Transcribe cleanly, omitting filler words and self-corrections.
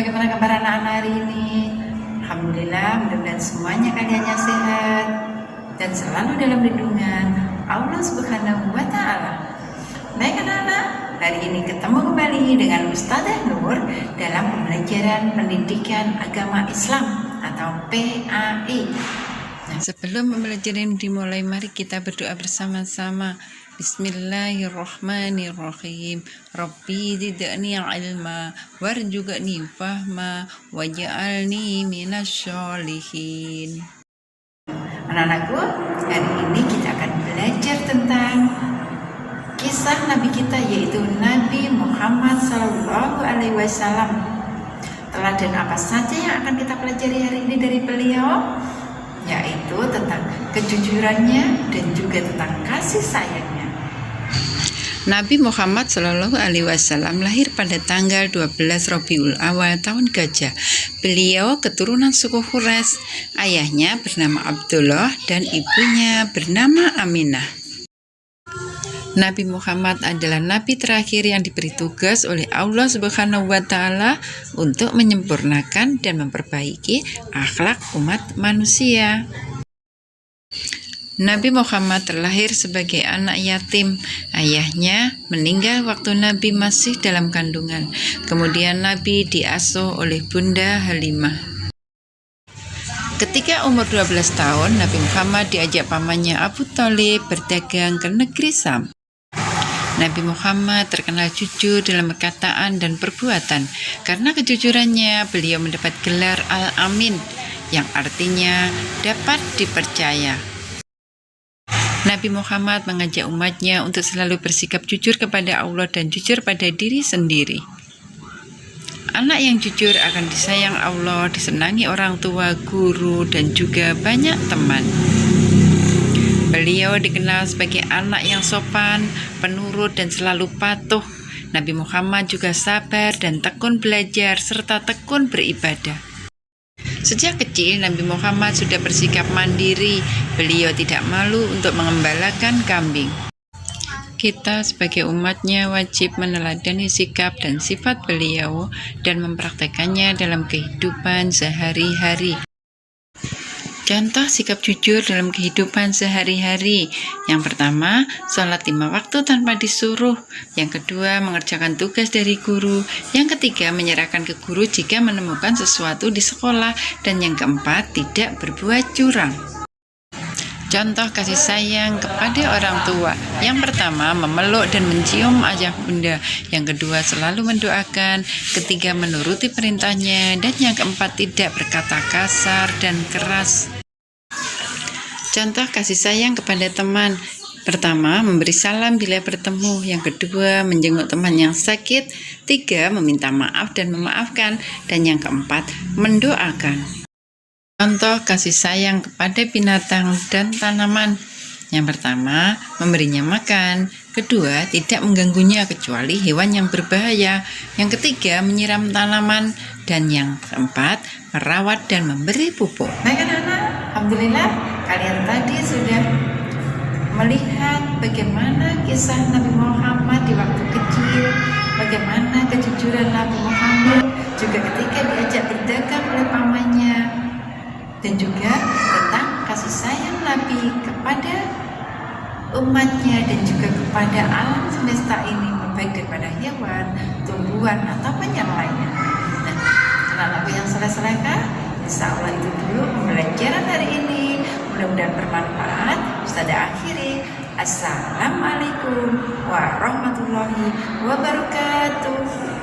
bagaimana kabar anak-anak hari ini? Alhamdulillah, mudah-mudahan semuanya kaliannya sehat dan selalu dalam lindungan Allah Subhanahu wa Ta'ala. Baik anak-anak, hari ini ketemu kembali dengan Ustazah Nur dalam pembelajaran pendidikan agama Islam atau PAI. Nah, sebelum pembelajaran dimulai, mari kita berdoa bersama-sama. Bismillahirrahmanirrahim. Rabbi zidni ilma warzuqni fahma waj'alni minasyolihin. Anak-anakku, hari ini kita akan belajar tentang kisah Nabi kita, yaitu Nabi Muhammad SAW. Teladan apa saja yang akan kita pelajari hari ini dari beliau? Yaitu tentang kejujurannya dan juga tentang kasih sayangnya. Nabi Muhammad SAW lahir pada tanggal 12 Rabiul Awal tahun Gajah. Beliau keturunan suku Quraisy. Ayahnya bernama Abdullah dan ibunya bernama Aminah. Nabi Muhammad adalah nabi terakhir yang diberi tugas oleh Allah Subhanahu wa Ta'ala untuk menyempurnakan dan memperbaiki akhlak umat manusia. Nabi Muhammad terlahir sebagai anak yatim. Ayahnya meninggal waktu Nabi masih dalam kandungan. Kemudian Nabi diasuh oleh Bunda Halimah. Ketika umur 12 tahun, Nabi Muhammad diajak pamannya Abu Thalib berdagang ke negeri Sam. Nabi Muhammad terkenal jujur dalam perkataan dan perbuatan. Karena kejujurannya, beliau mendapat gelar Al-Amin, yang artinya dapat dipercaya. Nabi Muhammad mengajak umatnya untuk selalu bersikap jujur kepada Allah dan jujur pada diri sendiri. Anak yang jujur akan disayang Allah, disenangi orang tua, guru, dan juga banyak teman. Beliau dikenal sebagai anak yang sopan, penurut, dan selalu patuh. Nabi Muhammad juga sabar dan tekun belajar serta tekun beribadah. Sejak kecil, Nabi Muhammad sudah bersikap mandiri. Beliau tidak malu untuk mengembalakan kambing. Kita sebagai umatnya wajib meneladani sikap dan sifat beliau dan mempraktekannya dalam kehidupan sehari-hari. Contoh sikap jujur dalam kehidupan sehari-hari. Yang pertama, sholat 5 waktu tanpa disuruh. Yang kedua, mengerjakan tugas dari guru. Yang ketiga, menyerahkan ke guru jika menemukan sesuatu di sekolah. Dan yang keempat, tidak berbuat curang. Contoh kasih sayang kepada orang tua. Yang pertama, memeluk dan mencium ayah bunda. Yang kedua, selalu mendoakan. Ketiga, menuruti perintahnya. Dan yang keempat, tidak berkata kasar dan keras. Contoh kasih sayang kepada teman. Pertama, memberi salam bila bertemu. Yang kedua, menjenguk teman yang sakit. Tiga, meminta maaf dan memaafkan. Dan yang keempat, mendoakan. Contoh kasih sayang kepada binatang dan tanaman. Yang pertama, memberinya makan. Kedua, tidak mengganggunya kecuali hewan yang berbahaya. Yang ketiga, menyiram tanaman. Dan yang keempat, merawat dan memberi pupuk. Baik anak-anak, alhamdulillah kalian tadi sudah melihat bagaimana kisah Nabi Muhammad di waktu kecil, bagaimana kejujuran Nabi Muhammad juga ketika diajak berdagang oleh pamannya, dan juga tentang kasih sayang Nabi kepada umatnya dan juga kepada alam semesta ini, baik daripada hewan, tumbuhan, ataupun yang lainnya. Nah, anak-anakku yang soleh-solehah, insya Allah itu dulu pembelajaran hari ini. Mudah-mudahan bermanfaat. Ustazah akhiri. Assalamualaikum warahmatullahi wabarakatuh.